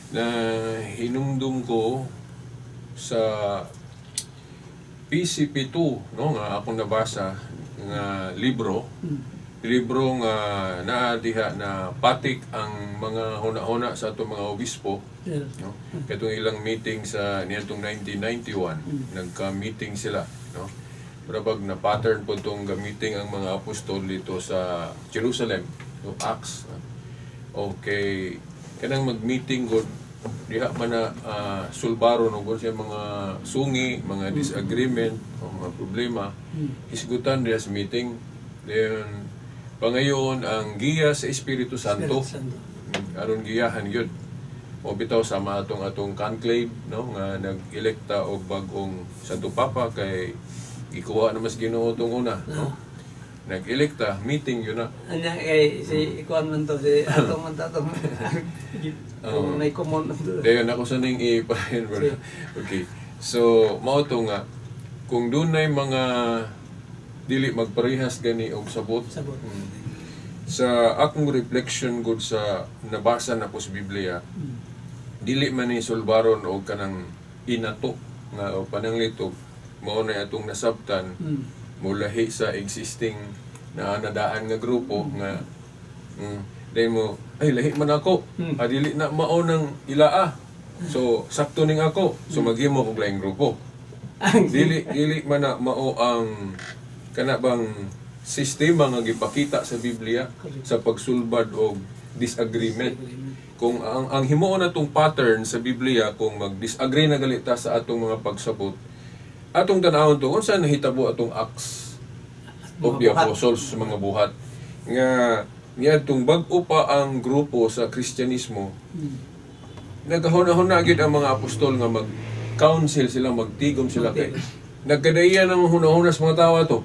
na hinumdum ko sa PCP2, no, nga akong nabasa nga libro nga naadiha na patik ang mga huna-huna sa atong mga obispo, no? Katong ilang meeting sa niyatong 1991, nagka-meeting sila, no? Pero na pattern po itong gamiting ang mga apostol dito sa Jerusalem, no? Acts. Okay, kanang mag-meeting god diha man na sulbaro no siya mga sungi, mga disagreement o mga problema, hisgutan diha sa meeting. Then pangayon ang giya sa Espiritu Santo aron giyahan gyud o bitaw sama atong conclave, no, nga nag-elekta og bag-ong Santo Papa kay ikuha na mas Ginoo tong una, no? Nag-elekta, meeting yun na. Ano kay si ikuan man to, si atong man tatong may common man to. Dayon ako sa ning ipahin, bro. Okay. So, mao to nga, kung dunay mga dili magparehas gani og sabot. Sa akong reflection gud sa nabasa na po sa Biblia, dili man ni sulbaron og kanang inato nga o pananglitog mao na atong nasabtan mulahi sa existing na nadaan nga grupo nga dahil mo ay lahi man ako dili na mao nang ilaa, so sakto ning ako, so maghimo og laing grupo. dili man na mao ang kana bang sistema nga gipakita sa Biblia sa pagsulbad og disagreement. Kung ang himuon natong pattern sa Biblia, kung mag-disagree na galita sa atong mga pagsabot, atong tanawon to unsa nahitabo atong Acts of the Apostles sa mga buhat nga niadtong bag-o pa ang grupo sa Kristyanismo. Nagahuna-huna gid ang mga apostol nga mag-counsel sila, magtigom sila kay nagkadaiya ng hunahuna sa mga tawo to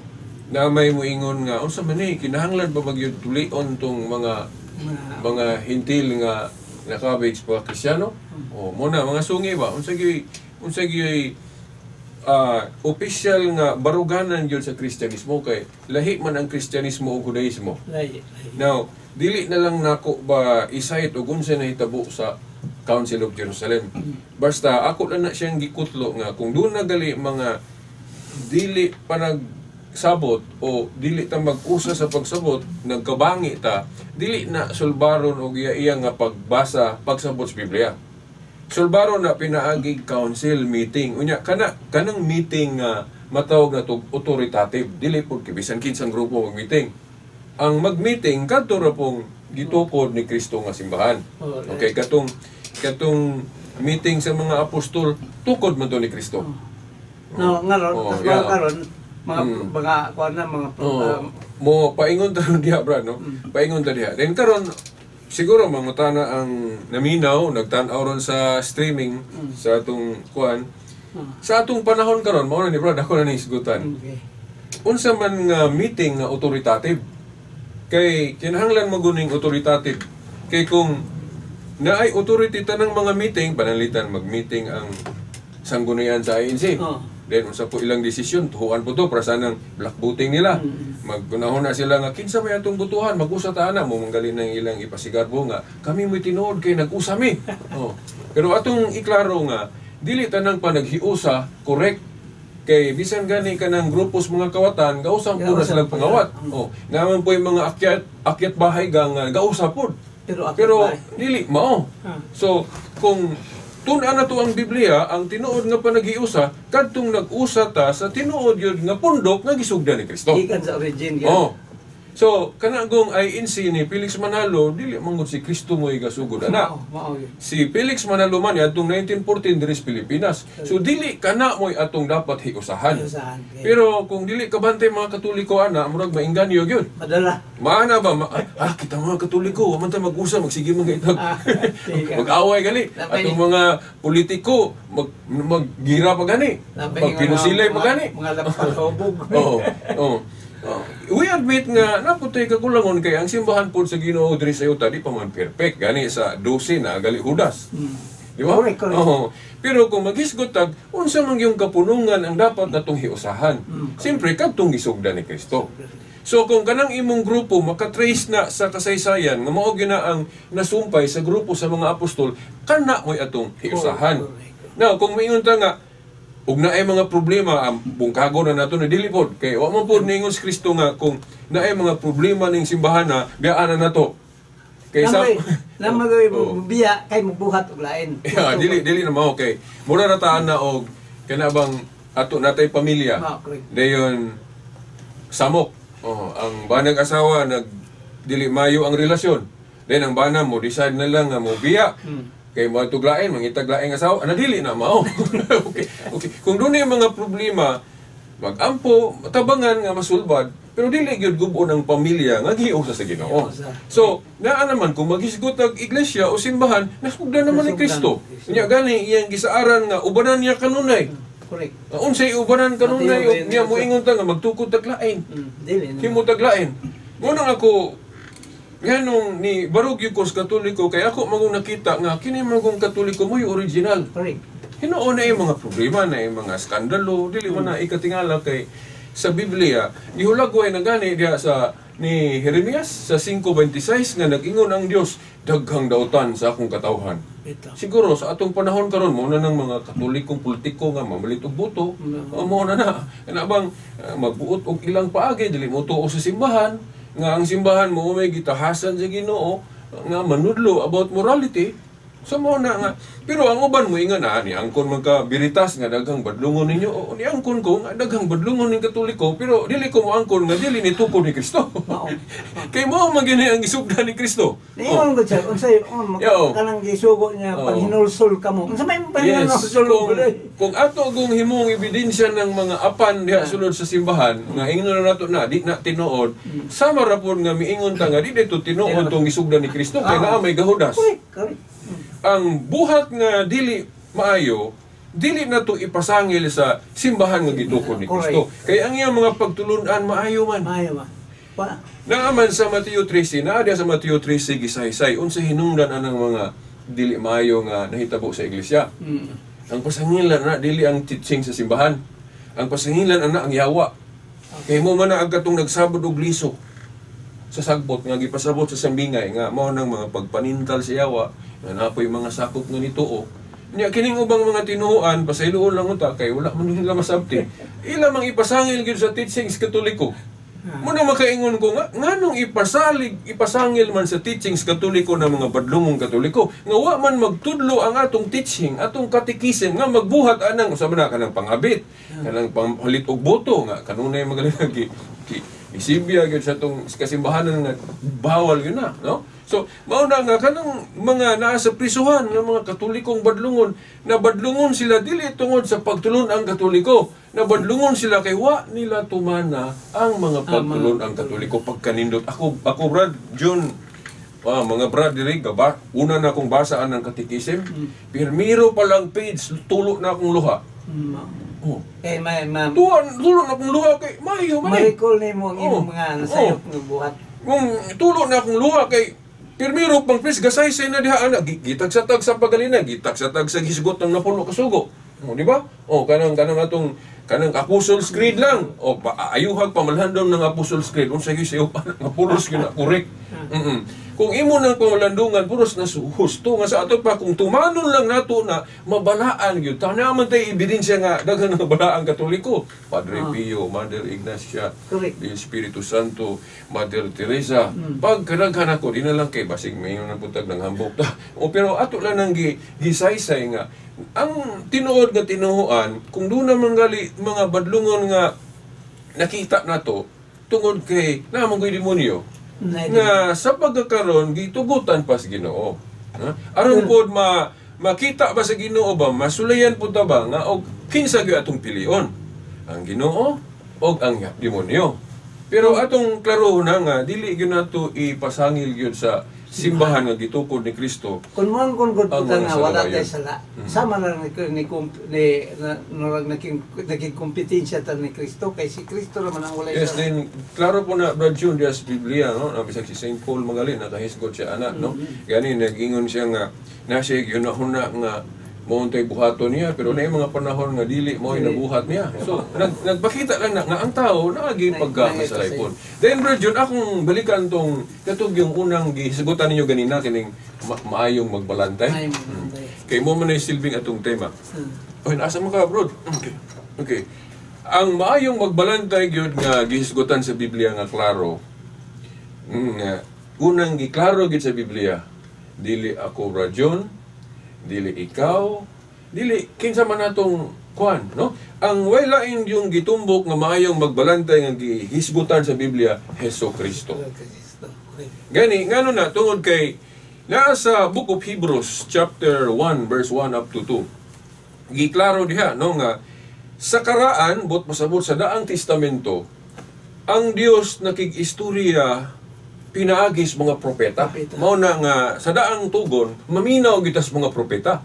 na may moingon nga unsa man ni kinahanglan ba magyud tulion tong mga hintil nga nakabig sa Kristiyano o mo na mga sungi ba unsa gyud official nga baruganan yun sa Kristyanismo kay lahi man ang Kristyanismo o Judaismo. Now, dili na lang nako ba isayt og unsa nahitabo sa Council of Jerusalem. Basta ako lang na siyang gikutlo nga kung doon nagali mga dili pa nagsabot o dili ta mag-usa sa pagsabot, nagkabangi ta, dili na sulbaron og iya nga pagbasa, pagsabot sa Biblia. Sulbaro na pinaagig council meeting. Unya kanang meeting nga matawag na to authoritative. Dili pud bisan kinsang grupo mag-meeting. Ang mag-meeting kadto ra pong gitukod ni Kristo nga simbahan. Okay, katong meeting sa mga apostol tukod man to ni Kristo. No, ngaron mga kuan na mga mo paingon ta diha bra, no? Paingon ta diha. Then karon siguro mangutana ang naminaw, nagtan-aw ron sa streaming sa atong kuan. Sa atong panahon karon mao na ni brad ako na ning sigutan. Unsa man nga meeting nga authoritative? Kay kinahanglan maguning authoritative. Kay kung naay authority tanang mga meeting, panalitan mag-meeting ang sanggunian sa INC. Then unsa po ilang desisyon, tuhuan po to para sanang black voting nila. Maggunahon na sila nga kinsa may atong butuhan, mag-usa ta ana mo manggali nang ilang ipasigarbo nga kami mo'y tinuod kay nag-usa mi. Pero atong iklaro nga dili tanang panaghiusa correct kay bisan gani kanang grupos mga kawatan gausap po na silang pangawat. Naman po yung mga akyat bahay nga gausap po. Pero dili mao. So kung tun-an na to ang Biblia, ang tinuod nga panaghiusa, kadtong nag-usa ta sa tinuod yun nga pundok nga gisugdan ni Kristo. Ikan sa origin. So, kanagong INC ni Felix Manalo, dili mangod si Kristo mo igasugod ana. Si Felix Manalo man atong 1914 diri sa Pilipinas. So dili kana moy atong dapat hiusahan. Pero kung dili kabantay mga Katoliko ana, murag mainganyo gyud. Madala. Maana ba kita mga Katoliko, wa man ta mag-usa magsige man gaitag. Mag-away gali. Atong mga politiko maggira pa gani. Magpinusilay pa gani. Mga lapalobog. We admit nga naputay kakulangon kay ang simbahan po sa Ginoo diri sa yuta di pa man perfect gani sa 12 na gali Judas. Di ba? Pero kung maghisgot tag unsa man yung kapunungan ang dapat natong hiusahan. Siyempre kadtong gisugdan ni Kristo. So kung kanang imong grupo makatrace na sa kasaysayan nga mao gyud na ang nasumpay sa grupo sa mga apostol, kana mo'y atong hiusahan. Now, kung maingon ta nga ug naay mga problema ang bungkago na nato na dili pod kay wa man pod ningon si Kristo nga kung naay mga problema ning simbahan na biyaan na nato. Kay sa namay biya kay magbuhat og lain. Yeah, dili na mao kay mura na taan na og kanabang ato natay pamilya. Dayon samok. Ang banang asawa dili mayo ang relasyon. Then ang bana mo decide na lang nga mo biya. Kay mo tuglain mangitaglain nga asawa, dili na mao. Okay. Kung dunay mga problema, magampo, tabangan nga masulbad, pero dili gyud gubo ng pamilya nga giog sa Ginoo. So, naa naman kung maghisgot og iglesia o simbahan, nasugdan naman ni Kristo. Nya gani iyang gisaaran nga ubanan niya kanunay. Correct. Unsay ubanan kanunay niya mo ingon ta nga magtukod taglain. Dili. Himo taglain. Ngunang ako nganong ni barog yung kos Katoliko kay ako magong nakita nga kini magong Katoliko mo yung original. Correct. Hinuon na yung mga problema na yung mga skandalo, dili man na ikatingala kay sa Biblia. Gihulagway na gani diha sa ni Jeremias sa 5:26 nga nag-ingon ang Dios, daghang dautan sa akong katawhan. Siguro sa atong panahon karon mo na ng mga Katolikong politiko nga mamalit og boto, mo na kanabang magbuot og ilang paagi dili mo tuo sa simbahan nga ang simbahan mo may gitahasan sa Ginoo nga manudlo about morality. So mo na nga. Pero ang uban mo inga na, ni angkon magka biritas nga daghang badlungon ninyo. O ni angkon ko nga daghang badlungon ning Katoliko, pero dili ko mo angkon nga dili ni tukod ni Kristo. Kay mo man gini ang gisugdan ni Kristo. Niyon ko siya, unsay kanang gisugo niya pag hinulsol kamo. Unsa may hinulsol kung ato gong himong ebidensya ng mga apan diha sulod sa simbahan nga ingon na nato na di na tinuod, sama ra pod nga miingon ta nga di dito tinuod tong gisugdan ni Kristo kay naa may gahudas. Ang buhat nga dili maayo, dili na to ipasangil sa simbahan nga gitukod ni Kristo. Kaya ang iyang mga pagtulunan maayo man. Maayo man. Naaman sa Mateo 13, naa sa Mateo 13 gisaysay unsa hinungdan anang mga dili maayo nga nahitabo sa iglesia. Ang pasangilan na dili ang teaching sa simbahan. Ang pasangilan ana ang yawa. Kay mo man ang katong nagsabot og liso sa sagbot nga gipasabot sa sambingay nga mao nang mga pagpanintal sa yawa nga napoy mga sakop nga nituo. Nya kining ubang mga tinuoan pasayloon lang uta kay wala man nila masabti. Ila mang ipasangil gyud sa teachings Katoliko. Muna makaingon ko nga nganong ipasangil man sa teachings Katoliko ng mga badlungong Katoliko nga wa man magtudlo ang atong teaching, atong katekism nga magbuhat anang usa man kanang pangabit, kanang panghalit og boto nga kanunay magaling isibya gyud sa tong kasimbahanan nga bawal yun na, no? So mao na nga kanang mga naa sa prisuhan nga mga Katolikong badlungon, na badlungon sila dili tungod sa pagtulon ang Katoliko, na badlungon sila kay wa nila tumana ang mga pagtulon ang Katoliko pagkanindot. Ako Brad John, mga brad diri gaba una na akong basaan ng katekism, pirmiro pa lang page tulo na akong luha. Kay ma'am. Tulo na akong luha kay mayo man. Marikol ni mo ang imong mga nasayop nga buhat. Kung tulo na akong luha kay pirmiro pang pres gasaysay na diha ana gitagsatag sa pagalina, gitagsatag sa hisgot ng napuno kasugo. Di ba? Kanang atong kanang Apostles' Creed lang. Ayuhag pamalhandom ng Apostles' Creed. Unsa gyud sayo nga pulos gyud na correct. Kung imo nang pamalandungan puros na husto nga sa ato pa kung tumanon lang nato na mabalaan gyud tanaman tay ebidensya nga daghan nga balaan Katoliko. Padre Pio, Mother Ignacia, del Espiritu Santo, Mother Teresa. Pag kadaghan ako di na lang kay basig mayon na putag ng hambok ta. Pero ato lang nang gisaysay nga ang tinuod nga tinuoan kung doon naman gali mga badlungon nga nakita nato tungod kay namang ko'y demonyo nga sa pagkakaroon gitugutan pa sa Ginoo. Aron pod makita ba sa Ginoo ba masulayan pud ta ba nga og kinsa gyud atong pilion, ang Ginoo og ang demonyo. Pero atong klaro na nga dili gyud nato ipasangil gyud sa simbahan nga gitukod ni Kristo. Kung mo ang kung nga wala tayo sala, sama lang naging kompetensya ta ni Kristo, kay si Kristo naman ang wala sala. Yes, then, klaro po na, Brad June, diya sa Biblia, no? Nabisag si St. Paul Magalin, nakahisgot siya anak, no? Gani, nag-ingon siya nga, na siya ginahuna nga, mo untay buhaton niya, pero na mga panahon nga dili mo nabuhat niya. So nagpakita lang na nga ang tao naagi pagkamasalipon. Then Brad Jun, akong balikan tong katog yung unang gisagutan ninyo ganina kining maayong magbalantay. Kay mo man ay silbing atong tema. Oy, asa mo ka, bro? Okay. Ang maayong magbalantay gyud nga gihisgutan sa Biblia nga klaro. Unang giklaro gid sa Biblia, dili ako radyon, dili ikaw, dili kinsa man natong kuan, no? Ang way lain yung gitumbok nga maayong magbalantay nga gihisgutan sa Biblia, Hesukristo. Gani ngano na tungod kay nasa Book of Hebrews chapter 1 verse 1 up to 2. Giklaro diha no nga sa karaan bot pasabot sa daang testamento ang Dios nakig-istorya pinaagis mga propeta. Mao na nga sa daang tugon maminaw gitas mga propeta.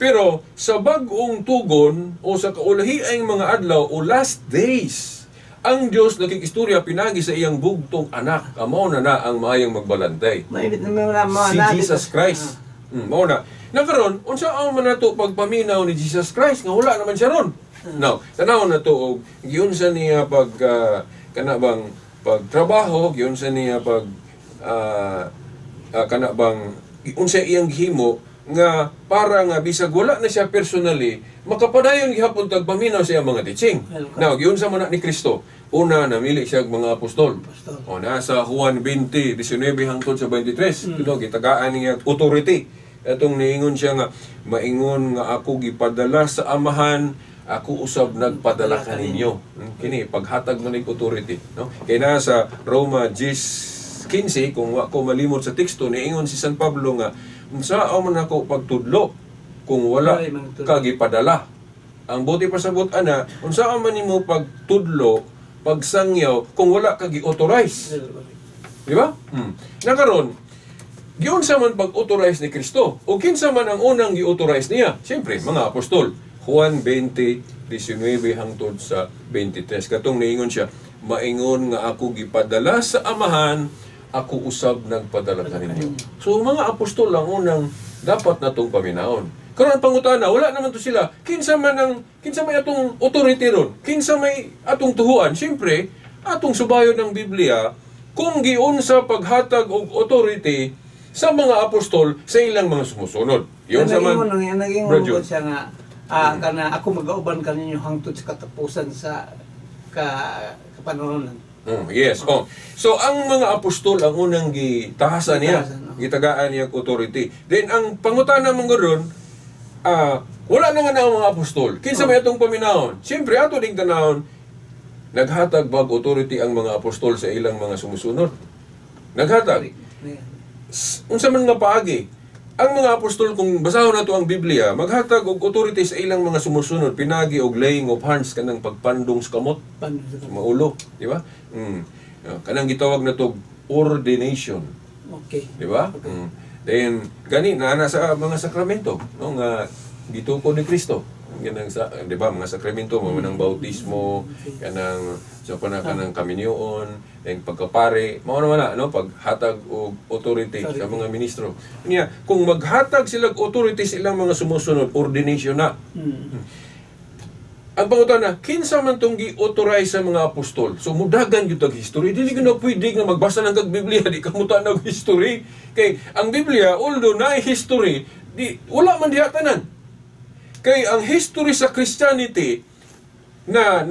Pero sa bag-ong tugon o sa kaulahiang mga adlaw o last days, ang Dios nakikistorya pinagi sa iyang bugtong anak. Mao na ang maayong magbalantay. Si Jesus Christ. Mao na. Nakaron, unsa ang man nato pagpaminaw ni Jesus Christ nga wala naman siya ron. Now, tanaw na to og giunsa niya pag kanabang pagtrabaho, giunsa niya pag kanabang unsa iyang himo nga para nga bisag wala na siya personally makapadayon gihapon tag paminaw sa iyang mga teaching. Now, giunsa man na ni Kristo. Una, namili siya mga apostol. O nasa Juan 20:19 hangtod sa 23. Ito, gitagaan niya authority. Itong niingon siya nga, maingon nga ako gipadala sa amahan, ako usab nagpadala kaninyo. Kini, paghatag man ng authority. No? Kaya nasa Roma 10:15, kung ako malimot sa teksto, niingon si San Pablo nga, saan man ako pagtudlo kung wala ka gipadala. Ang buti pasabot ana, unsaan man nimo pagtudlo, pagsangyaw kung wala ka gi-authorize. Di ba? Nakaron, giunsa man pag-authorize ni Kristo o kinsa man ang unang gi-authorize niya? Siyempre, mga apostol. Juan 20:19 hangtod sa 23. Katong niingon siya, maingon nga ako gipadala sa amahan, ako usab nagpadala kaninyo. So mga apostol lang unang dapat natong paminaon. Karon ang pangutana, wala naman to sila. Kinsa may atong authority ron? Kinsa may atong tuhuan? Siyempre, atong subayon ng Biblia kung giunsa paghatag og authority sa mga apostol sa ilang mga sumusunod. Yun sa man. Naging siya nga kana ako mag-auban kaninyo hangtod sa katapusan sa kapanahonan. Yes. So ang mga apostol ang unang gitahasan niya, gitagaan niya authority. Then ang pangutana mong ron, wala na nga ang mga apostol. Kinsa may atong paminahon? Siyempre ato ding tanahon, naghatag bag authority ang mga apostol sa ilang mga sumusunod. Naghatag. Unsa man nga paagi? Ang mga apostol, kung basahon nato ang Biblia, maghatag og authority sa ilang mga sumusunod, pinagi og laying of hands kanang pagpandong sa kamot, maulo, di ba? Kanang gitawag na to ordination. Okay. Di ba? Okay. Then gani na sa mga sakramento, no, nga gituko ni Kristo. Ganang sa, di ba, mga sakramento, mga nang bautismo, kanang sa kanang kaminyoon, ang pagkapare, mao naman na, no, paghatag og authority sa mga ministro. Niya, kung maghatag sila og authority sa ilang mga sumusunod, ordination na. Ang pangutana, kinsa man tong gi-authorize sa mga apostol? So mudagan gyud tag history. Dili gyud na pwede nga magbasa ng kag Biblia di ka muta og history. Kay ang Biblia, although na history, wala man diha tanan. Kay ang history sa Christianity na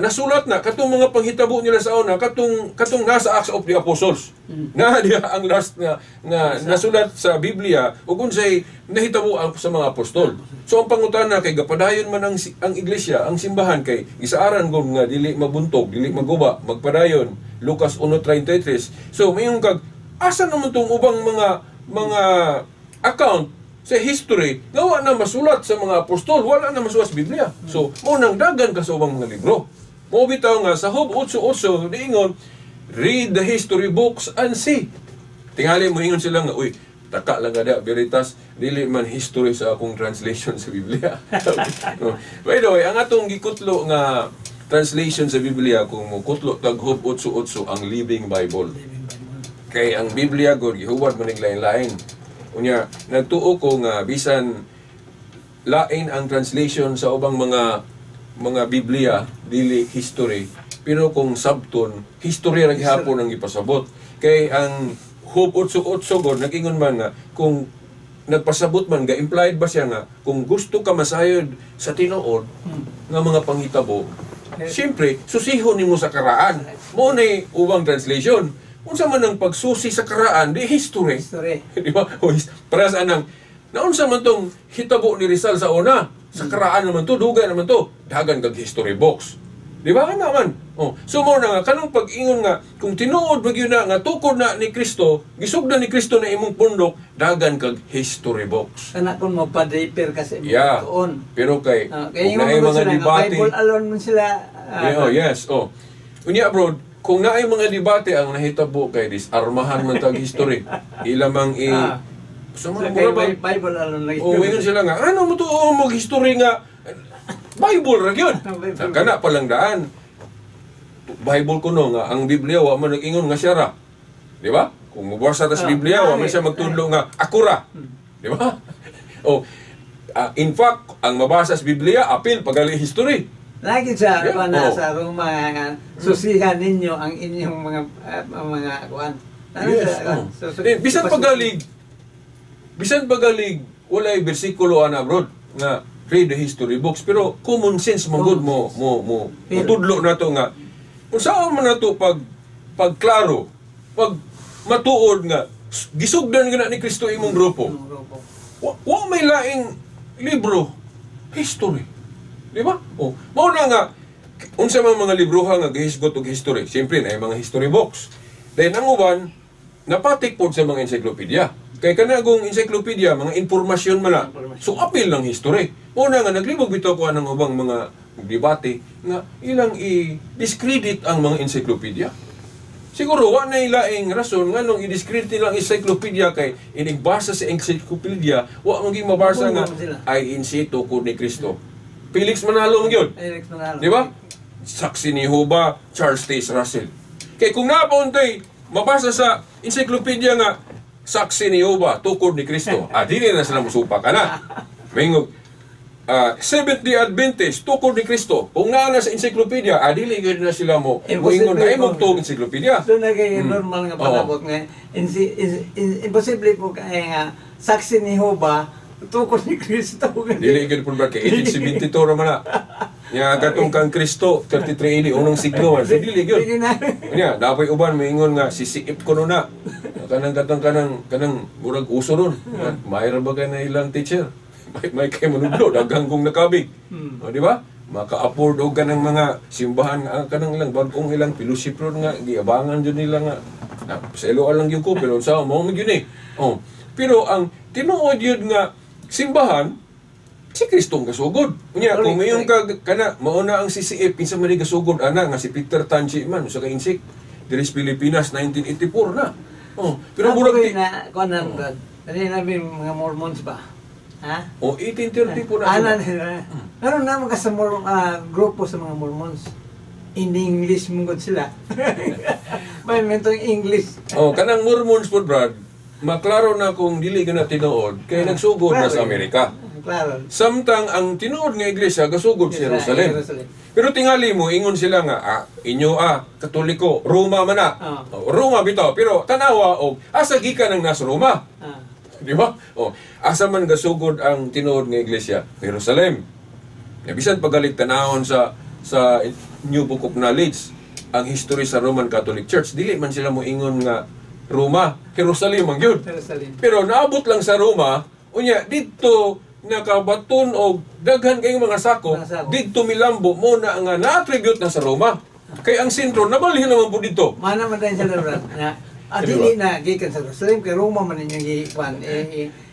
nasulat na katong mga panghitabo nila sa una, katong nasa Acts of the Apostles. Na diha ang last na nasulat sa Biblia ug unsay nahitabo sa mga apostol. So ang pangutana kay gapadayon man ang iglesia, ang simbahan kay gisaaran gud nga dili mabuntog, dili maguba, magpadayon. Lucas 1:33. So mayong kag asa naman tong ubang mga account sa history, nga na masulat sa mga apostol, wala na masulat sa Biblia. So, munang dagan ka sa ubang mga libro. Mo bitaw nga sa Job 8:8 diingon, read the history books and see. Tingali mo ingon sila nga, uy, taka lang ada veritas, dili man history sa akong translation sa Biblia. By the way, ang atong gikutlo nga translation sa Biblia, kung mo kutlo tag Job 8:8 ang Living Bible. Kay ang Biblia gud gihuwad man ning lain-lain. Unya, nagtuo ko nga bisan lain ang translation sa ubang mga Biblia dili history, pero kung sabton history ra gihapon ang ipasabot. Kay ang Job 8:8 god nag-ingon man nga kung nagpasabot man ga implied ba siya nga kung gusto ka masayod sa tinuod nga mga panghitabo, siyempre susihon nimo sa karaan. Mo nay ubang translation. Unsa man ang pagsusi sa karaan di history. Di ba? Para sa anang naunsa man tong hitabo ni Rizal sa una, sa karaan naman to, dugay naman to, dagan kag history books. Di ba naman? Oh, so mo na nga kanang pag-ingon nga kung tinuod magyud na nga tukod na ni Kristo, gisugdan ni Kristo na imong pundok, dagan kag history books. Kana kun mo pa-deeper kasi yeah. tuon. Pero kay kung naay mga debate, Bible alone man sila. Yes. Oh. Unya abroad, kung naay mga debate ang nahitabo kay disarmahan man tag history. Ilamang sa mga Bible alone lagi. Oh, wingon sila nga ano mo to mag-history nga Bible ra gyud. Kana pa lang daan. Bible kuno nga ang Biblia wa man nag-ingon nga siya ra. Di ba? Kung mabasa ta sa Biblia wa man siya magtudlo nga ako ra. Di ba? Oh, in fact, ang mabasa sa Biblia apil pagali history. Lagi sa sa Roma nga susihan ninyo ang inyong mga kuan. Bisan pagalig walay bersikulo ana abroad nga read the history books, pero common sense mo good mo tudlo na to nga unsaon man nato pagklaro pag matuod nga gisugdan gina ni Kristo imong grupo. Wa may laing libro history. Di ba? Oh, mao na nga unsa man mga libroha nga gihisgot og history. Siyempre na mga history books. Then ang uban napatik pod sa mga encyclopedia. Kay kanagong encyclopedia, mga informasyon man na. So, apil lang history. Una nga, naglibog bitaw ko ng ubang mga debate nga ilang i-discredit ang mga encyclopedia. Siguro, wa na ilaing rason nga nung i-discredit nilang encyclopedia kay inigbasa sa encyclopedia, wa maging mabasa nga ay in situ ko ni Kristo. Felix Manalo ang yun. Di ba? Saksi ni Jehovah, Charles Taze Russell. Kay kung napauntay, mabasa sa encyclopedia nga, saksi ni Jehovah, tukod ni Kristo. Dili na sila musupak. Mayngog, Seventh-day Adventist, tukod ni Kristo. Kung naana sa encyclopedia, dili na sila mo. Mayngog na imog to encyclopedia. So, normal nga panabot nga. Imposible po kaya nga, saksi ni Jehovah, tukod ni Kristo. Dili gid pud ba kay 1872 ra man na. Nya gatong kang Kristo 33 AD unang siglo man. Dili gyud. Nya dapat uban moingon nga sisiip ko na. Kanang murag uso ron. Mayra ba kay na ilang teacher? May kay manudlo daghang kong nakabig. Di ba? Maka-afford og kanang mga simbahan kanang ilang bag-ong ilang fellowship ron nga giabangan jud nila nga. Selo lang gyud ko pero sa mo gyud ni. Oh. Pero ang tinuod yun nga simbahan, si Kristong gasugod. Unya, kung ngayon kana mauna ang CCF, pinsa man gasugod, ana, nga si Peter Tanchi man, sa ka-insik, Diris Pilipinas, 1984 na. Oh, pero murag na, kung ano, namin mga Mormons ba? Ha? Oh, 1830 po na. Meron naman ka sa grupo sa mga Mormons. In English mong sila. May mentong English. Oh, kanang Mormons po, Brad, maklaro na kung dili ka na tinuod, kaya nagsugod na sa Amerika. Klaro. Samtang ang tinuod nga iglesia, gasugod sa Jerusalem. Pero tingali mo, ingon sila nga, inyo Katoliko, Roma man na. Roma bitaw, pero tanawa, asa gikan ang nasa Roma. Di ba? Asa man gasugod ang tinuod nga iglesia, Jerusalem. Bisan pagalit tanahon sa New Book of Knowledge, ang history sa Roman Catholic Church, dili man sila mo ingon nga Roma, Jerusalem ang yun. Pero naabot lang sa Roma, unya, dito nakabaton o daghan kayong mga sako, dito milambo mo na nga na-attribute na sa Roma. Kaya ang sentro, nabalhin naman po dito. Mana man tayo sa Lord na dili na gikan sa Jerusalem, kay Roma man ninyong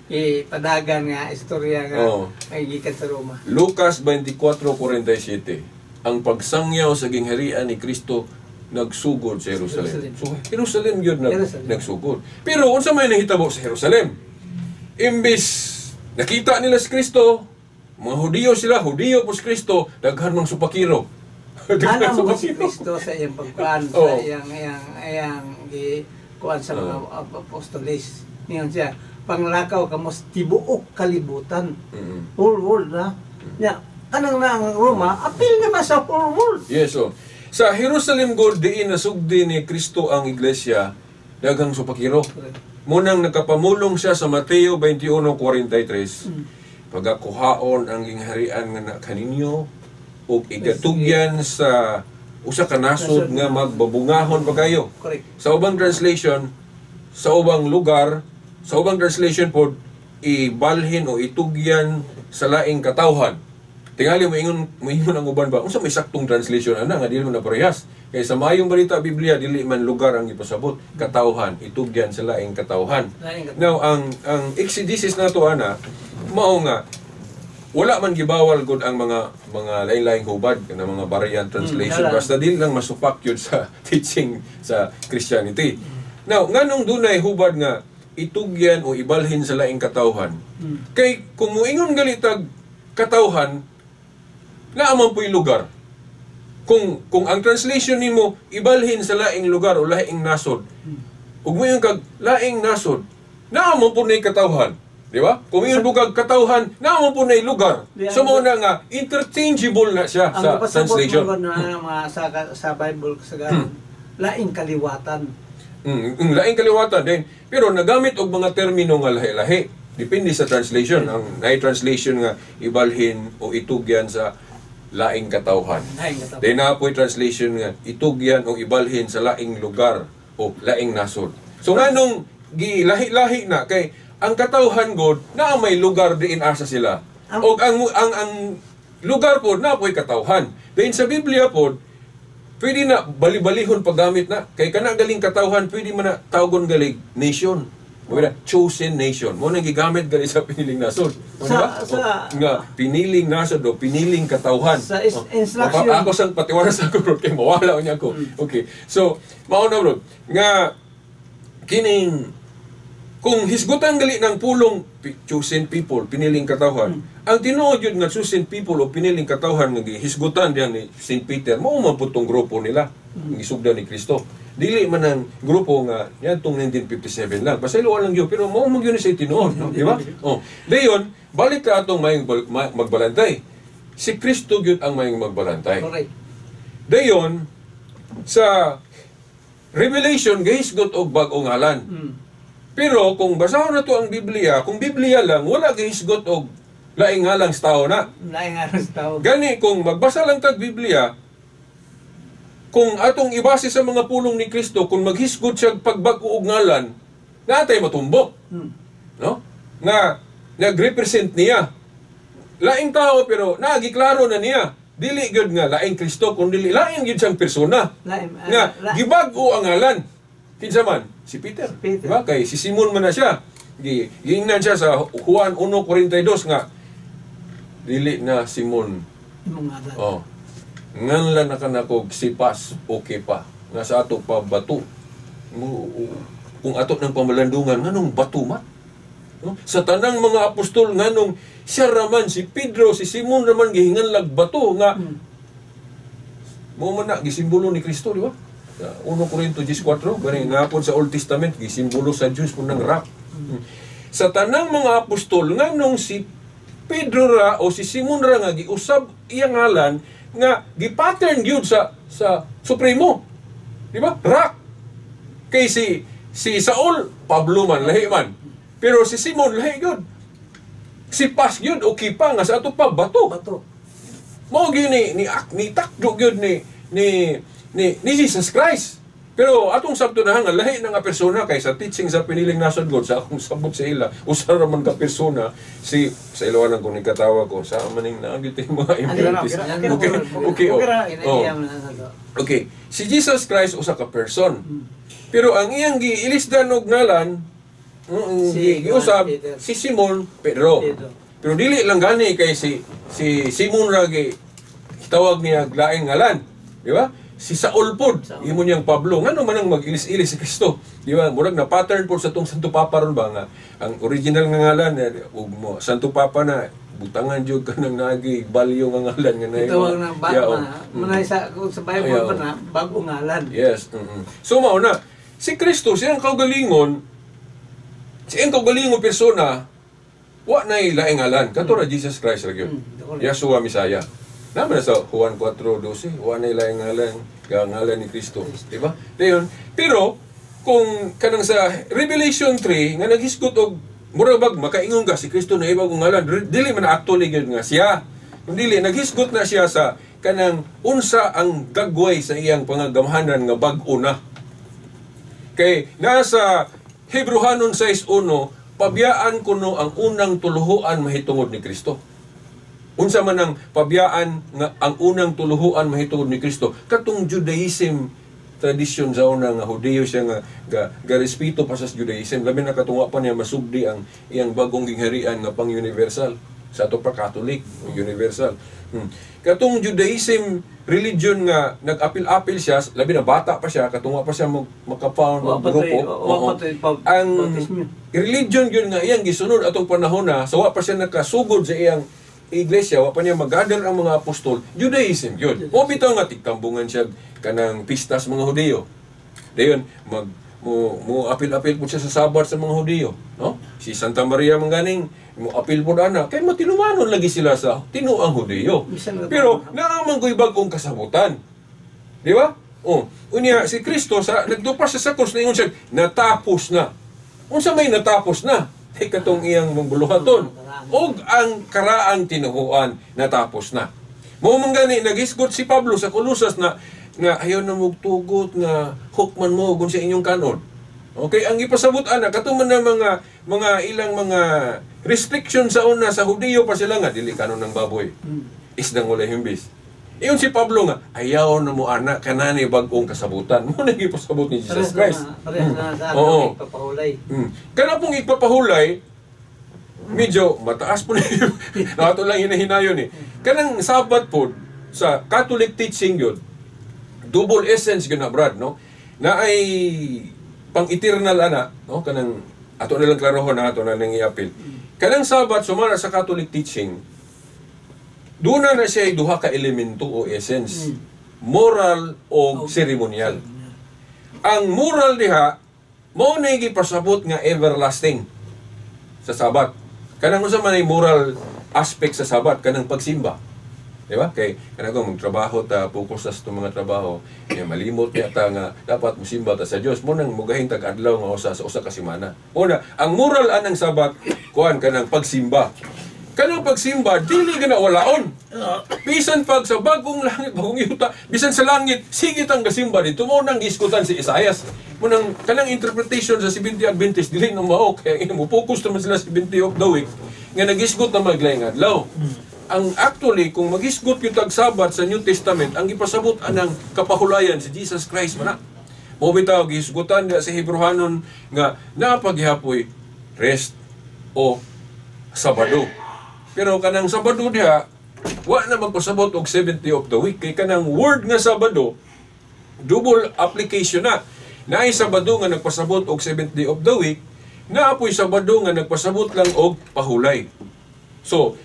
ipadagan nga, istorya nga, ay gikan sa Roma. Lucas 24:47, ang pagsangyaw sa gingharian ni Kristo nagsugod sa Jerusalem. So, Jerusalem yun nagsugod. Pero, unsa may nahitabo sa Jerusalem? Imbis nakita nila si Kristo, mga Hudiyo sila, Hudiyo po si Kristo, daghan mang supakiro. Ano mo si Kristo sa iyang pagkuhan, sa iyang kuhan sa mga apostolis. Ngayon siya, panglakaw kamo sa tibuok kalibutan. Mm. Whole world na. Nya kanang na ang Roma, apil naman sa whole world. Yes, so. Sa Jerusalem God, diin nasugdi ni Kristo ang iglesia, daghang supakiro. Munang nakapamulong siya sa Mateo 21:43, pagakuhaon ang gingharian nga na kaninyo, ug igatugyan sa usa ka nasod nga magbabungahon pa kayo. Correct. Sa ubang translation, sa ubang lugar, sa ubang translation po, ibalhin o itugyan sa laing katawhan. Tingali mo ingon ang uban ba? Unsa may saktong translation ana nga dili mo na parehas. Kay sa mayong balita Biblia dili man lugar ang ipasabot, katawhan, itugyan sa laing katawhan. Now ang exegesis nato ana mao nga wala man gibawal gud ang mga lain-laing hubad na mga variant translation basta dili lang masupak yun sa teaching sa Christianity. Now nganong dunay hubad nga itugyan o ibalhin sa laing katawhan? Kay kung moingon galitag katawhan naaman po'y lugar. Kung ang translation nimo ibalhin sa laing lugar o laing nasod, ug mo yung kag laing nasod, naaman po na katawhan. Di ba? Kung yung bugag katawhan, naaman po na lugar. So mo na nga, interchangeable na siya sa translation. Ang mga sa Bible sa ganun, laing kaliwatan. Laing kaliwatan din. Pero nagamit og mga termino nga lahi-lahi. Depende sa translation. Ang translation nga ibalhin o itugyan sa laing katawhan. Then na po'y translation nga itugyan o ibalhin sa laing lugar o laing nasod. So nganong gilahi-lahi na kay ang katawhan god na may lugar diin asa sila. O ang lugar po na po'y katawhan. Then sa Biblia po pwede na bali-balihon paggamit na kay kana galing katawhan pwede man na tawgon galing nation. Wala, chosen nation. Mo nang gigamit gali sa piniling nasod. Nga piniling nasod o piniling katawhan. Sa instruction. Ako sang patiwala sa ko bro kay mawala niya ko. Okay. So, mao na bro nga kining kung hisgutan gali ng pulong chosen people, piniling katawhan. Ang tinuod yun nga chosen people o piniling katawhan nga hisgutan diyan ni St. Peter, mao man putong grupo nila. Gisugdan ni Kristo. Dili man ang grupo nga yadtong 1957 lang. Pasayloan lang yun, pero mao mo yun sa tinuod, no? Di ba? Oh. Dayon, balik ka atong mayong magbalantay. Si Kristo gyud ang mayong magbalantay. Correct. Dayon sa Revelation gahisgot og bag-ong ngalan. Pero kung basahon na to ang Biblia, kung Biblia lang wala gahisgot og laing ngalang sa tao na. Laing ngalang sa tao. Gani kung magbasa lang tag Biblia, kung atong ibase sa mga pulong ni Kristo, kung maghisgot siya pagbag-o og ngalan, natay matumbok. No? Nga nag-represent niya. Laing tao pero nagiklaro na niya. Dili gyud nga laing Kristo kundi laing gyud siyang persona. Nga gibag-o ang ngalan. Kinsa man? Si Peter. Diba? Kay si Simon man na siya. Giingnan siya sa Juan 1:42 nga dili na Simon. Oh. Nganlan na kanakog sipas okay pa nga sa ato pa bato kung ato ng pamalandungan nganong bato man no? Sa tanang mga apostol nganong siya raman si Pedro si Simon raman gihingan lag bato nga mo man na gisimbolo ni Kristo di ba 1 Corinto 10:4 gani nga pon sa Old Testament gisimbolo sa Diyos po ng rock sa tanang mga apostol nganong si Pedro ra o si Simon ra nga giusab iyang ngalan nga gi-pattern gyud sa Supremo. Di ba? Rock. Kay si Saul Pablo man lahi man. Pero si Simon lahi gyud. Si Pas gyud o kipa nga sa ato pa bato. Mao gyud ni takdo gyud ni Jesus Christ. Pero atong sabto na nga lahi na nga persona kay sa teaching sa piniling nasod God sa akong sabot sa ila usa ra man ka persona si sa ilawan ko ni katawa ko sa maning naagit mga impurities. Okay. Si Jesus Christ usa ka person. Pero ang iyang giilisdan og ngalan giusab si Simon Pedro. Pero dili lang gani kay si Simon ra tawag niya laing ngalan, di ba? Si Saul pod, imo niyang Pablo, ngano man ang mag-ilis-ilis si Kristo. Di ba? Murag na pattern pod sa tong Santo Papa ron ba nga ang original nga ngalan mo Santo Papa na butangan jud kanang nagi balyo nga ngalan nga nay. Tawag na manay sa Bible pa na bag-o ngalan. Yes. So mao na si Kristo siyang kaugalingon Si ang kaugalingong persona, wa na ilaing ngalan. Kato ra Jesus Christ ra gyud. Yahshua Misaya. Naman na sa Juan 4:12, wa na ilaing ngalan, ngalan ni Kristo, di ba? Dayon, pero kung kanang sa Revelation 3 nga naghisgot og murabag makaingon ka si Kristo na ibang ngalan, dili man actually gyud nga siya. Kung dili naghisgot na siya sa kanang unsa ang gagway sa iyang pangagamhanan nga bag-o na. Kay nasa Hebrehanon 6:1, pabiyaan kuno ang unang tuluhuan mahitungod ni Kristo. Unsa man ang pabiyaan nga ang unang tuluhuan mahitungod ni Kristo, katong Judaism tradisyon sa una nga Hudiyo siya nga respeto pa sa Judaism, labi na katunga pa niya masugdi ang iyang bagong gingharian nga pang-universal. Sa ato pa Catholic, universal. Katong Judaism religion nga nag-apil-apil siya, labi na bata pa siya, katunga pa siya makapaon ng grupo. Ang religion yun nga iyang gisunod atong panahon na, so wa pa siya nakasugod sa iyang iglesia, wa pa niya mag-gather ang mga apostol, Judaism yun. O bitaw nga tigtambungan siya kanang pistas mga Hudiyo. Dayon mo apil-apil po siya sa Sabat sa mga Hudiyo, no? Si Santa Maria mangganing mo apil po ana kay matinumanon lagi sila sa tinuang Hudiyo. Pero naaman ko'y bagong kasabutan. Di ba? Unya si Kristo sa nagdupa siya sa krus na ingon siya natapos na. Unsa may natapos na? Kay katong iyang mambuluhaton. Og ang karaang tinuhuan natapos na. Mo manggani naghisgot si Pablo sa Colosas na ayaw na mugtugot nga hukman mo kung sa inyong kanon. Okay, ang ipasabot ana katuman na mga ilang mga restriction sa una sa Hudiyo pa sila nga dili kanon ng baboy. Isdang wala himbis. Iyon si Pablo nga ayaw na mo ana kanani bag-ong kasabutan. Mo na ipasabot ni Jesus Christ. Oo. Kana pong ipapahulay medyo mataas po na yun. Nato lang hinahinayon eh. Kanang Sabat po sa Catholic teaching yun, double essence yun na Brad, no? Na ay pang-eternal ana, no? Kanang ato na lang klarohon na ato na lang iapil. Kanang Sabat sumara sa Catholic teaching, doon na siya ay duha ka elemento o essence. Moral o ceremonial. Ang moral diha, mao na gipasabot nga everlasting sa Sabat. Kanang usa man ay moral aspect sa Sabat, kanang pagsimba. Di ba? Kay kanang kung magtrabaho ta, focus sa itong mga trabaho, malimot niya ta nga dapat musimba ta sa Dios. Mo nang mugahin tag-adlaw nga usa sa usa ka semana. Una, ang moral anang Sabat, kuan kanang pagsimba. Kanang pagsimba, dili gina walaon. Bisan pag sa bagong langit, bagong yuta, bisan sa langit, sige tang gasimba dito. Mo nang giskutan si Isaias. Mo nang kanang interpretation sa 70 Adventist dili na mao kay mo focus naman sila sa 70 of the week nga nagisgot na maglayng adlaw. Ang actually kung magisgot yung tag-Sabat sa New Testament, ang ipasabot anang kapahulayan si Jesus Christ man. Mo bitaw gisgutan sa Hebrehanon nga napaghihapoy rest o Sabado. Pero kanang Sabado diha, wa na magpasabot og 70 of the week. Kay kanang word nga Sabado, double application na. Naay Sabado nga nagpasabot og 70 of the week, naapoy Sabado nga nagpasabot lang og pahulay. So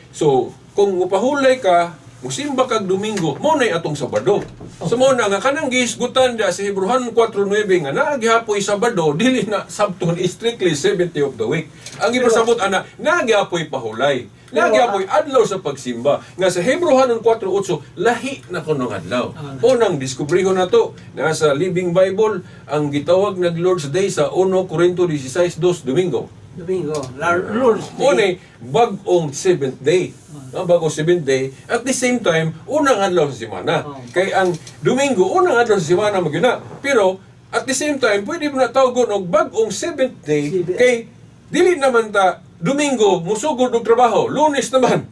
kung upahulay ka, musimba kag Domingo, mo nay atong Sabado. So mo na nga kanang gihisgutan da sa Hebrehanon 4:9 nga naagihapoy Sabado, dili na sabton strictly 70 of the week. Ang ipasabot ana, naagihapoy pahulay. Naagihapoy adlaw sa pagsimba. Nga sa Hebrehanon 4:8 lahi na kunong adlaw. Unang diskubriho na to nasa Living Bible ang gitawag na Lord's Day sa 1 Corinto 16:2 Domingo. Lord's Day. Muna bagong 7th day. Bagong 7th day. At the same time, unang adlaw sa semana. Kay ang Domingo, unang adlaw sa semana magyuna. Pero, at the same time, pwede mo na tawgon og bagong 7th day. Kay, dili naman ta, Domingo, musugod ng trabaho. Lunes naman.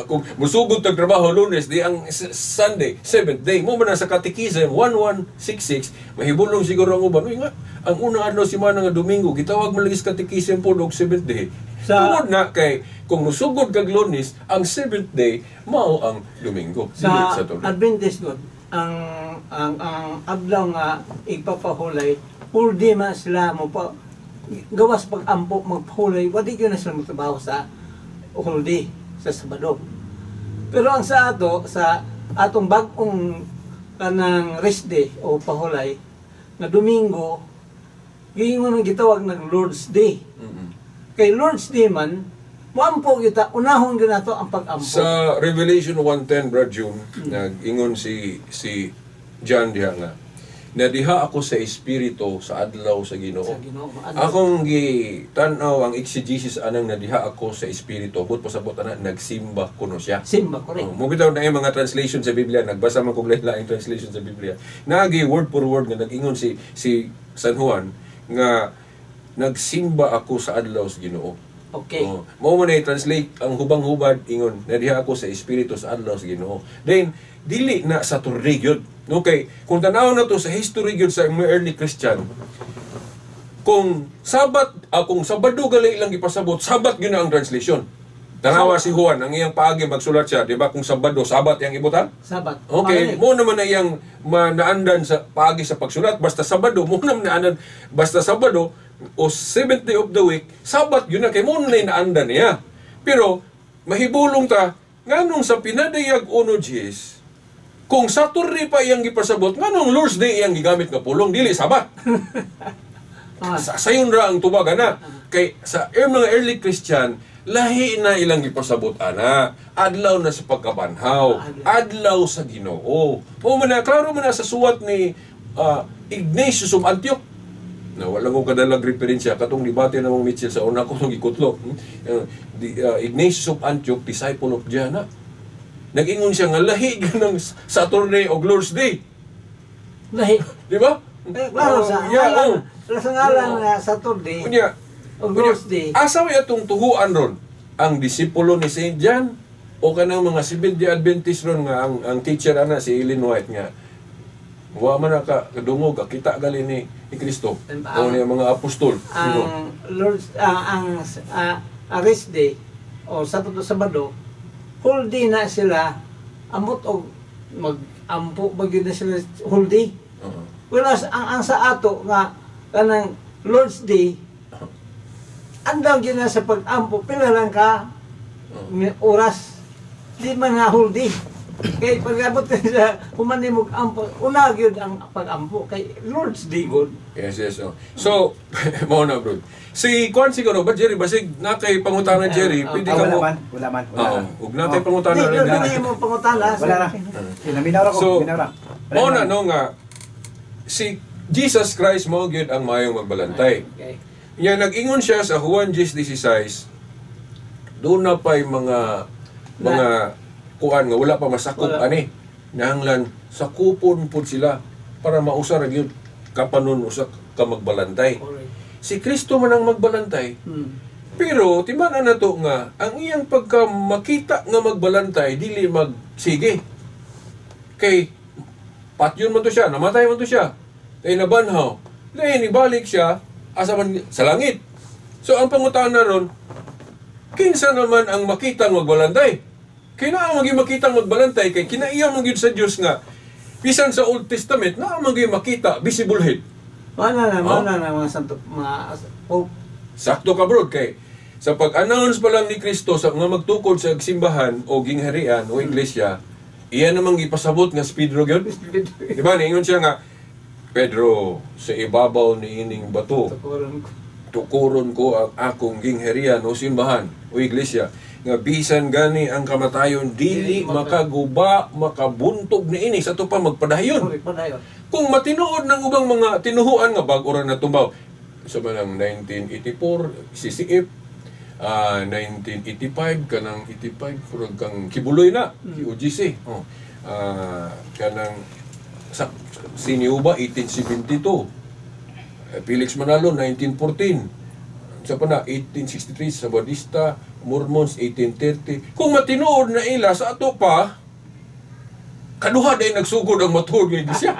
Kung musugod ng trabaho Lunes, di ang Sunday, 7th day. Mo man sa Katekism 1166, mahibulong siguro ang uban. Uy nga, ang unang adlaw semana nga Domingo, gitawag man lagi sa Katekism po og 7th day. Tungod na kay kung musugod kag Lunes, ang 7th day mao ang Domingo. Sa Adventist God, ang adlaw nga ipapahulay, puldi man sila mo pa gawas pag-ampo magpahulay, wadi yun na sila magtrabaho sa holiday sa Sabado. Pero ang sa atong bagong kanang rest day o pahulay na Domingo, yung mga gitawag ng Lord's Day. Kay Lord's Day man, muampo kita, unahon ginato ang pag-ampo. Sa Revelation 1:10, Brad June, nag-ingon si John diha nga, na diha ako sa espiritu sa adlaw sa Ginoo. Sa Ginoo. Akong gitanaw ang exegesis anang na diha ako sa espiritu. But pasabot na nagsimba kuno siya. Simba, correct. Mo bitaw na yung mga translation sa Biblia, nagbasa man kog lain-laing translation sa Biblia. Nagi word for word nga nag-ingon si San Juan nga nagsimba ako sa adlaw sa Ginoo. Okay. Mao man ay translate ang hubang-hubad ingon na diha ako sa espiritu sa adlaw sa Ginoo. Then dili na sa Saturday gyud. Okay, kung tanaw na to sa history gyud sa mga early Christian, kung kung Sabado gali lang gipasabot, Sabat gyud na ang translation. Tanawa si Juan ang iyang paagi magsulat siya, di ba? Kung Sabado, Sabat yang ibutan? Sabat. Okay, mo naman na iyang naandan sa paagi sa pagsulat, basta Sabado, mo naman naandan basta Sabado o 7th day of the week, Sabat yun na kay mo na naandan niya. Pero mahibulong ta nganong sa pinadayag uno Gs, kung Saturday pa iyang gipasabot, nganong Lord's Day iyang gigamit nga pulong, dili Sabat. Sayon ra ang tubagan na. Kay sa mga early Christian, lahi na ilang gipasabot ana. Adlaw na sa pagkabanhaw, adlaw sa Ginoo. O man na klaro man na sa suwat ni Ignatius of Antioch. Na wala ko kadalag referensya katong debate na mong Mitchell sa una ko nung ikutlo. Ignatius of Antioch, disciple of Diana. Nag-ingon siya nga lahi ng Saturday o Lord's Day. Lahi. Di ba? Klaro sa ngalan. Sa ngalan na Saturday o Lord's Day. Asa may atong tuhuan ron? Ang disipulo ni St. John o kanang mga Seventh-day Adventist ron nga ang teacher ana si Ellen White nga wa man ka kadungog kita gali ni Kristo o ni mga apostol. Ang Lord's ang rest day o Sabado, whole day na sila amot og mag-ampo bagyo na sila whole day. Whereas ang sa ato nga kanang Lord's Day andaw gyud na sa pag-ampo pila lang ka oras, di man nga whole day. Kay pag-abot sa human mo ampo, una gyud ang pag-ampo kay Lord's Day god. Yes. So, mao na bro. Si Kwan siguro ba Jerry basig na kay pangutana Jerry, pwede ka mo. Wala man. Ug na kay pangutana Di rin. mo pangutana. Wala na. Minaw ra ko, So, minaw ra. mao na no nga si Jesus Christ mo gyud ang mayong magbalantay. Okay. Nya nag-ingon siya sa Juan 10:16. Doon na pa'y mga kuan nga wala pa masakop ani. Nahanglan sakupon pud sila para mausar gyud kapanon usa ka magbalantay. Si Kristo man ang magbalantay. Pero timan na to nga ang iyang pagka makita nga magbalantay dili magsige. Kay patyon man to siya, namatay man to siya. Kay nabanhaw. Lain ibalik siya asa man sa langit. So ang pangutana ron, kinsa naman ang makita nga magbalantay? Kay naa magi makita nga magbalantay kay kinaiya man gyud sa Dios nga bisan sa Old Testament naa magi makita visible head. Mana na mga santo mga pope. Sakto ka bro kay sa pag-announce pa lang ni Kristo sa nga magtukod sa simbahan o gingharian o iglesia, iya namang ipasabot nga Pedro gyud. Di ba niingon siya nga Pedro sa ibabaw ni ining bato tukuron ko ang akong gingharian o simbahan o iglesia nga bisan gani ang kamatayon dili makaguba makabuntog ni ini sa to pa magpadayon. Kung matinuod ng ubang mga tinuhuan nga bag-o ra natumbaw sa manang 1984 CCF 1985 kanang 85 purag kang kibuloy na UGC kanang sa Siniuba 1872 Felix Manalo 1914 sa pana 1863 sa Badista Mormons 1830 kung matinuod na ila sa ato pa kaduha day nagsugod ang matuod nga iglesia.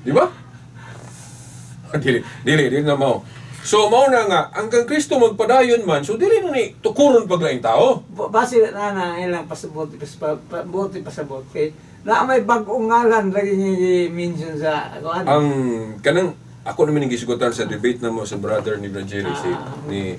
Di ba? Dili na mao. So mao na nga hanggang Kristo magpadayon man so dili na ni tukuron paglaing tao. Base na ilang pasabot kay na may bag-ong ngalan lagi ni mention sa kuan. Ang kanang ako naman yung gisugutan sa debate na mo sa brother ni Brangeli ni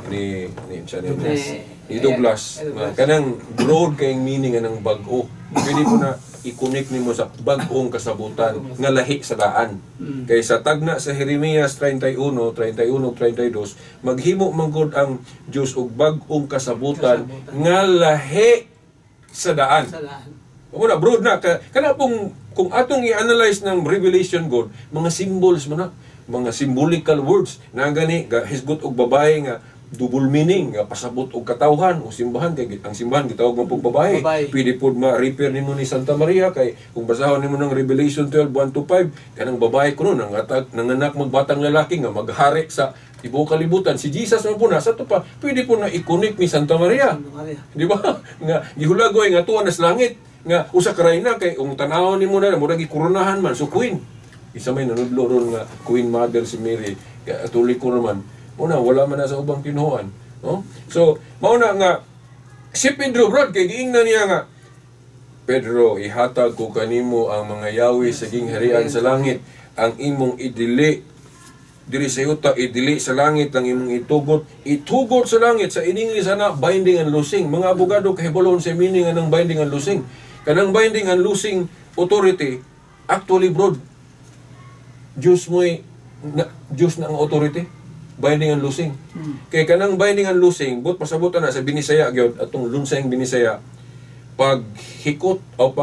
Douglas. Kanang broad kayong meaning ng bag-o. Pwede po na i-connect nimo sa bag-ong kasabutan nga lahi sa daan. Kay sa tagna sa Jeremias 31:32 maghimo manggod ang Dios og bag-ong kasabutan nga lahi sa daan. Muna broad na kana pong kung atong i-analyze ng Revelation God, mga symbols mo na, mga symbolical words na gani hisgot og babae nga double meaning nga pasabot og katawhan o simbahan kay ang simbahan gitawag mo pug babae. Pwede pud ma-repair nimo ni Santa Maria kay kung basahon nimo ng Revelation 12:1-5 kanang babae kuno nanganak magbatang lalaki nga maghari sa tibuok kalibutan. Si Jesus man po nasa to pa pwede po na i-connect ni Santa Maria. Di ba? Nga gihulagoy nga tuwa nas langit nga usa ka rayna kay kung tan-awon nimo na murag gikuronahan man so queen. Isa may nanudlo ron nga Queen Mother si Mary Katoliko ko naman. Una, wala man na sa ubang kinuhaan. No? So, mauna nga, si Pedro, bro, kay giingnan niya nga, Pedro, ihatag ko kanimo ang mga yawi sa gingharian sa langit, ang imong idili, diri sa yuta, idili sa langit, ang imong itugot sa langit, sa iningi sana, binding and loosing. Mga abogado, kahibalon sa meaning ng binding and loosing. Kanang binding and loosing authority, actually, bro, Diyos na ang authority. Binding and loosing. Kay kanang binding and loosing, but pasabot na sa binisaya gyud atong lunsayng binisaya paghikot o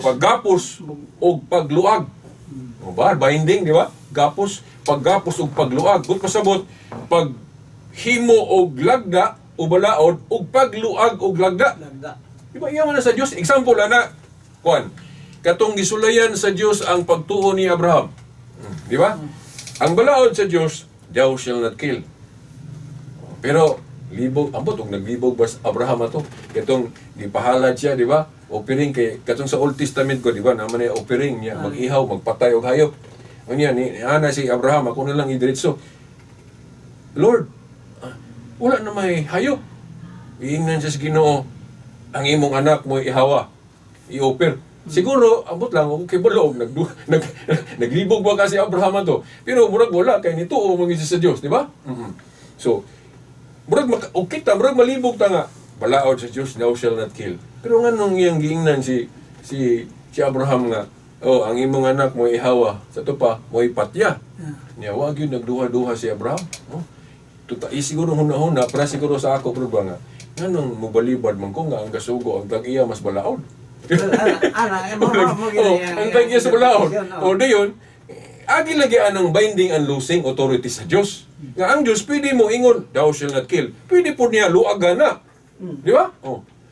paggapos o pagluag. O ba binding di ba? Paggapos o pagluag. But pasabot paghimo og lagda o balaod o pagluag og lagda. Di ba iya man sa Dios? Example ana kuan. Katong gisulayan sa Dios ang pagtuo ni Abraham. Di ba? Ang balaod sa Diyos, thou shall not kill. Pero, libog, ambot, kung naglibog ba Abraham ato, itong gipahalad siya, di ba? Offering kay, katong sa Old Testament ko, di ba? Naman ay offering niya, mag-ihaw, magpatay og hayop. O niya, ni ana si Abraham, ako na lang idiretso. Lord, wala na may hayop. Iingnan siya sa Ginoo, ang imong anak mo ihawa, i-offer. Siguro, abot lang, okay balog, naglibog ba kasi Abraham to? Pero murag wala, kay nito o mangisi sa Diyos, di ba? So, murag malibog ta nga, balaod sa Diyos, thou shall not kill. Pero nga nung iyang giingnan si Abraham nga, ang imong anak mo ihawa, sa to pa, mo ipatya. Niya, wag yun, nagduha-duha si Abraham. Siguro huna-huna, para siguro sa ako, bro ba nga, nga nung mubalibad man ko nga, ang kasugo, ang tag-iya mas balaod. Ang tagya sa balaod. O dayon, agi lagi anang binding and loosing authority sa Diyos. Nga ang Diyos, pwede mo ingon, thou shall not kill. Pwede po niya luaga na. Di ba?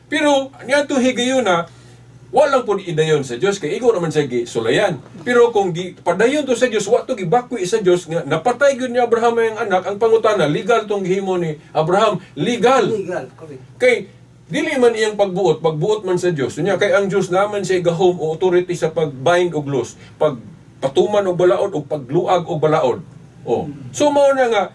Pero, niya ito higayon na, walang po idayon sa Diyos, kaya ikaw naman sa sulayan. Pero kung padayon to sa Diyos, wato gibakwi sa Diyos, nga napatay yun ni Abraham ang anak, ang pangutana, legal tong gihimo ni Abraham. Legal. Correct. Kay, dili man iyang pagbuot man sa Dios. Unya kay ang Dios naman siya gahom o authority sa pagbind og loose, pagpatuman og balaod o pagluag og balaod. So mao na nga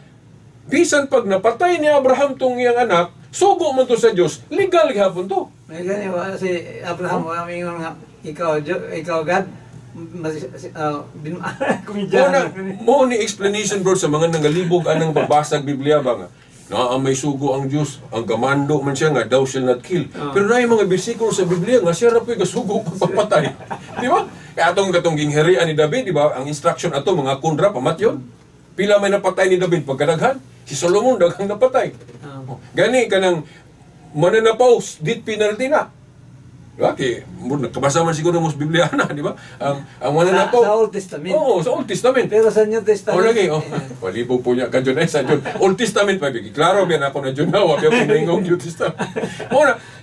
bisan pag napatay ni Abraham tong iyang anak, sugo man to sa Dios, legal gihapon to. May gani si Abraham wa mingon nga ikaw God mo ni explanation bro sa mga nangalibog anang babasag Biblia ba nga may sugo ang Diyos, ang kamando man siya nga, thou shall not kill. Pero na yung mga bersikulo sa Biblia nga, siya rapoy kasugo pagpapatay. Di ba? Kaya katong gingharian ni David, di ba? Ang instruction ato, mga kundra, pamatyon. Pila may napatay ni David pagkadaghan? Si Solomon, daghang napatay. Gani, kanang mananapaw, death penalty na. Diba? Kabasa man siguro mo sa Biblia na, di ba? Ang mananapaw. Sa Old Testament. Oo, sa Old Testament. Pero sa New Testament. Lagi, palibog po niya ka dyan sa John. Old Testament, klaro biyan ako na John na, wag yung pinahingong New Testament.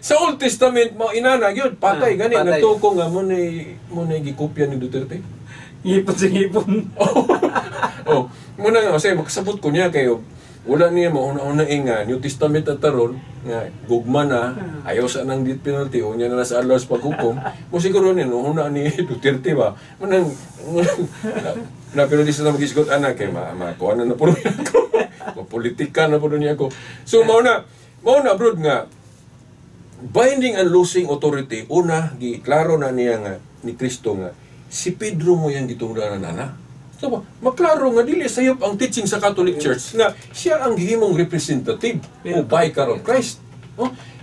Sa Old Testament, inana, yun, patay, gani, natuko nga, mo na gikopya ni Duterte. Ngipon sa ngipon. Muna nga, kasi makasabot ko niya kayo, wala niya mauna-una nga New Testament at taron nga gugma na ayaw sa nang death penalty o niya na sa Allah sa paghukom mo siguro niya una ni Duterte ba manang na pero di sa magisikot anak kay kuha na po niya ako politika na po niya ako so mauna broad nga binding and loosing authority una giklaro na niya nga ni Kristo nga si Pedro mo yang gitungdanan ana. So, maklaro nga dili sayop ang teaching sa Catholic Church nga siya ang gihimong representative o vicar of Christ.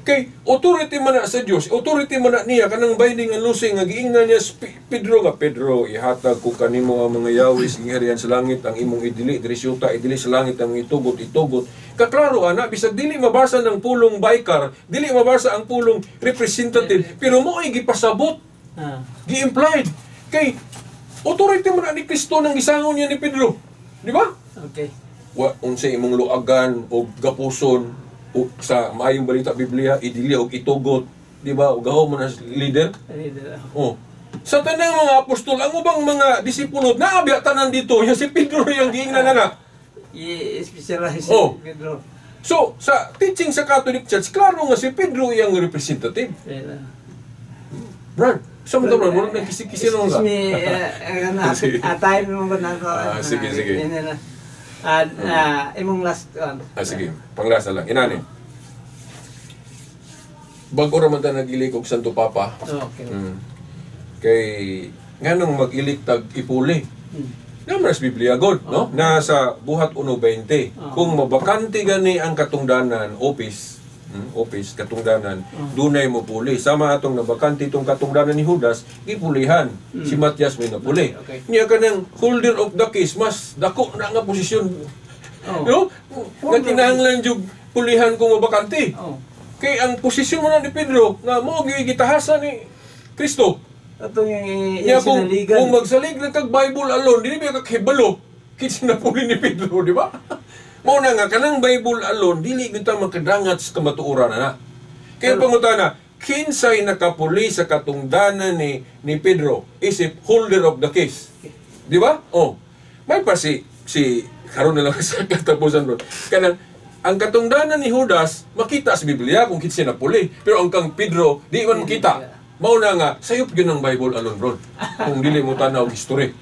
Kay authority man na sa Dios, authority man na niya kanang binding and loosing nga giingnan niya si Pedro nga, Pedro, ihatag ko kanimo ang mga yawis giharian sa langit, ang imong idili diri syuta, idili sa langit ang itugot. Kaklaro ana, bisag dili mabasa ng pulong baikar, dili mabasa ang pulong representative, pero mo ay gipasabot, gi-implied. Kay authority man na ni Kristo nang gisangon niya ni Pedro. Di ba? Okay. Wa unsay imong luagan o gapuson o sa maayong balita Biblia, idili og itugot, di ba? O gaho mo na leader. Oh. Sa tanang mga apostol, ang ubang mga disipulo, naabya tanan dito, yung si Pedro yung giingnan na. I-specialize si Oh. Pedro. So, sa teaching sa Catholic Church, klaro nga si Pedro yung representative. Brad, sa mga brad, muna nagkisi-kisi na nga. Excuse me, time mo ba na ito? Sige. Imong last one. Sige, panglasa lang. Inani. Bago raman ta nag-ilik og Santo Papa. Okay. Kay nganong mag-ilik tag ipuli. Naman sa Biblia God, no? Nasa buhat 1:20. Kung mabakante gani ang katungdanan, office katungdanan, dunay mo puli. Sama atong nabakante itong katungdanan ni Judas, ipulihan. Si Matias may napuli. Okay. Niya kanang holder of the case, mas dako na nga posisyon. No? Nga kinahanglan jud pulihan kung mabakante. Kay ang posisyon mo na ni Pedro, nga mo gigitahasa ni Kristo. Atong yung Niya kung sinaligan. magsalig na kag Bible alone, dili ba kakibalo? Kinsa napuli ni Pedro, di ba? Mao na nga kanang Bible alone dili kita makadangat sa kamatuoran na. Kaya pangutana, kinsay nakapuli sa katungdanan ni Pedro isip holder of the case. Di ba? Oh. May pa si karon na lang sa katapusan ron. Kanang ang katungdanan ni Judas makita sa Biblia kung kinsay napuli, pero ang kang Pedro di man makita. Mao na nga sayop gyud ang Bible alone ron. Kung dili mo tanaw history.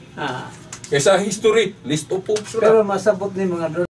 Kaysa history, list of popes ra. Pero masabot ni mga